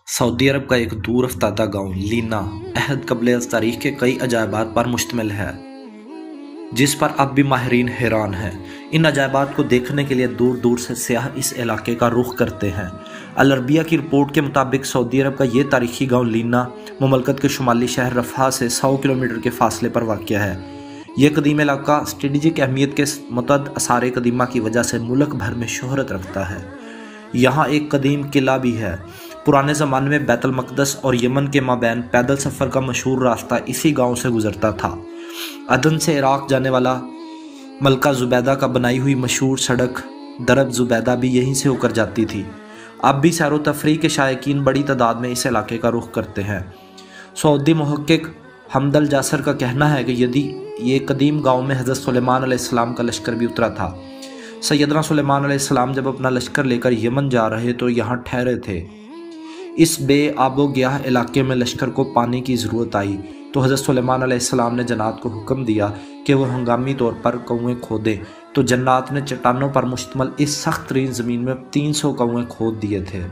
Saudi अरब का एक दूर अफ्तादा गांव लीना अहद क़ब्ल तारीख के कई अजायबात पर मुश्तमिल है, जिस पर अब भी माहिरीन हैरान हैं। इन अजायबात को देखने के लिए दूर दूर से सियाह इस इलाके का रुख करते हैं। अल अरबिया की रिपोर्ट के मुताबिक सऊदी अरब का ये तारीखी गांव लीना मुमलकत के शुमाली शहर रफ़ा से 100 किलोमीटर के फासले पर वाक़या है। ये कदीम इलाका स्ट्रेटजिक अहमियत के मुतअद्दिद आसार कदीमा की वजह से मुल्क भर में शोहरत रखता है। यहाँ एक कदीम किला भी है। पुराने ज़माने में बैतुल मक़दस और यमन के माबैन पैदल सफ़र का मशहूर रास्ता इसी गांव से गुजरता था। अदन से इराक़ जाने वाला मलका ज़ुबैदा का बनाई हुई मशहूर सड़क दरब ज़ुबैदा भी यहीं से होकर जाती थी। अब भी सैर व तफरीह के शायकीन बड़ी तादाद में इस इलाके का रुख करते हैं। सऊदी मुहक्किक हमदल जासर का कहना है कि यदि ये कदीम गांव में हज़रत सुलेमान अलैहिस्सलाम का लश्कर भी उतरा था। सैयदना सुलेमान अलैहिस्सलाम जब अपना लश्कर लेकर यमन जा रहे तो यहाँ ठहरे थे। इस बे आबो गयाह इलाके में लश्कर को पानी की ज़रूरत आई तो हज़रत सुलेमान अलैहिस्सलाम ने जन्नात को हुक्म दिया कि वो हंगामी तौर पर कुएँ खोदें, तो जन्नात ने चट्टानों पर मुश्तमिल इस सख्त तरीन ज़मीन में 300 कुएँ खोद दिए थे।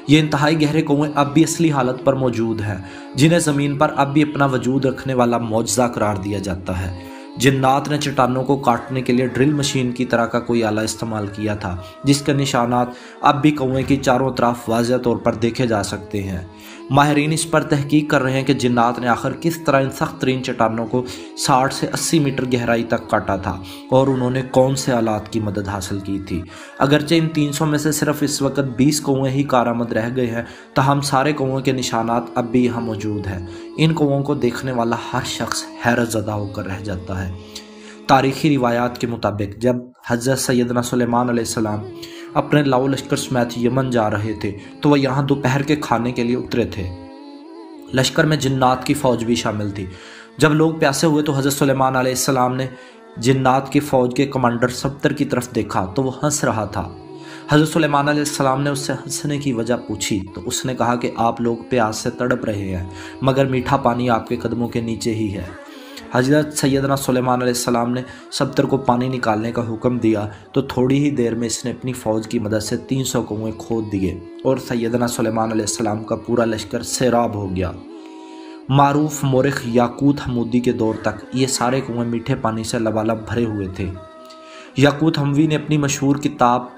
ये इंतहाई गहरे कुएँ अब भी असली हालत पर मौजूद हैं, जिन्हें ज़मीन पर अब भी अपना वजूद रखने वाला मौजज़ा करार दिया जाता है। जन्नात ने चट्टानों को काटने के लिए ड्रिल मशीन की तरह का कोई आला इस्तेमाल किया था, जिसके निशानात अब भी कुएं की चारों तरफ वाज़ेह तौर पर देखे जा सकते हैं। माहिरीन इस पर तहकीक कर रहे हैं कि जन्नात ने आखिर किस तरह इन सख्त तरीन चट्टानों को 60 से 80 मीटर गहराई तक काटा था और उन्होंने कौन से आलात की मदद हासिल की थी। अगरचे इन 300 में से सिर्फ इस वक्त 20 कुएं ही कारामद रह गए हैं, ताहम सारे कुएं के निशानात अब भी यहाँ मौजूद हैं। इन कुओं को देखने वाला हर शख्स हैरत ज़दा होकर रह जाता है। तारीखी रिवायात के मुताबिक जब हज़रत सैयदना सुलेमान अलैहिस्सलाम अपने लाओ लश्कर समेत यमन जा रहे थे तो वह यहाँ दोपहर के खाने के लिए उतरे थे। लश्कर में जिन्नात की फ़ौज भी शामिल थी। जब लोग प्यासे हुए तो हज़रत सुलेमान अलैहिस्सलाम ने जिन्नात की फ़ौज के कमांडर सब्तर की तरफ देखा तो वो हंस रहा था। हज़रत सुलेमान अलैहिस्सलाम ने उससे हंसने की वजह पूछी तो उसने कहा कि आप लोग प्यास से तड़प रहे हैं, मगर मीठा पानी आपके कदमों के नीचे ही है। हज़रत सैयदना सुलेमान अलैहिस्सलाम ने सब्तर को पानी निकालने का हुक्म दिया तो थोड़ी ही देर में इसने अपनी फ़ौज की मदद से 300 कुएँ खोद दिए और सैयदना सुलेमान अलैहिस्सलाम का पूरा लश्कर सैराब हो गया। मारूफ मोरिख याकूत हमूदी के दौर तक ये सारे कुएँ मीठे पानी से लबालब भरे हुए थे। याकूत हमवी ने अपनी मशहूर किताब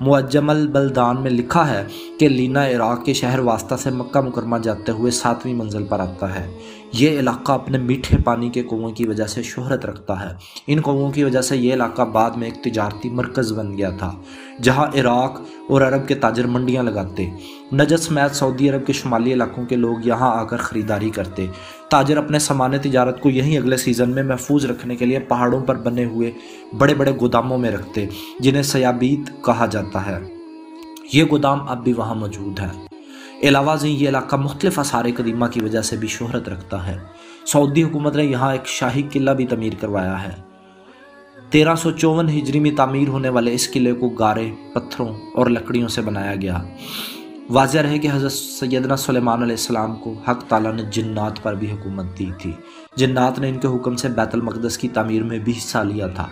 मुअज्जमुल बलदान में लिखा है कि लीना इराक़ के शहर वास्ता से मक्का मुकरमा जाते हुए 7वीं मंजिल पर आता है। ये इलाका अपने मीठे पानी के कुओं की वजह से शोहरत रखता है। इन कुओं की वजह से ये इलाका बाद में एक तिजारती मरकज़ बन गया था, जहाँ इराक़ और अरब के ताजर मंडियाँ लगाते। नजद समेत सऊदी अरब के शुमाली इलाकों के लोग यहाँ आकर ख़रीदारी करते। ताजर अपने सामान तिजारत को यहीं अगले सीज़न में महफूज रखने के लिए पहाड़ों पर बने हुए बड़े बड़े गोदामों में रखते, जिन्हें सयाबीत कहा जाता है। ये गोदाम अब भी वहाँ मौजूद हैं। अलावा से ये इलाका मुख्तलिफ आसार कदीमा की वजह से भी शोहरत रखता है। सऊदी हुकूमत ने यहाँ एक शाही किला भी तमीर करवाया है। 1354 हिजरी में तामीर होने वाले इस किले को गारे, पत्थरों और लकड़ियों से बनाया गया। वाज़ेह रहे कि हज़रत सैयदना सुलेमान अलैहिस्सलाम को हक़ ताला ने जिन्नात पर भी हुकूमत दी थी। जिन्नात ने इनके हुक्म से बैतुल मक़दस की तामीर में भी हिस्सा लिया था।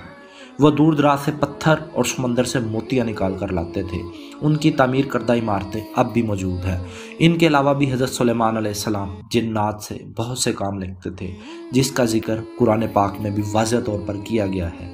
वह दूर दराज से पत्थर और समंदर से मोतियाँ निकाल कर लाते थे। उनकी तामीर करदा इमारतें अब भी मौजूद हैं। इनके अलावा भी हज़रत सुलेमान अलैहिस्सलाम जिन्नात से बहुत से काम लिखते थे, जिसका जिक्र कुरान पाक में भी वाज़ेह तौर पर किया गया है।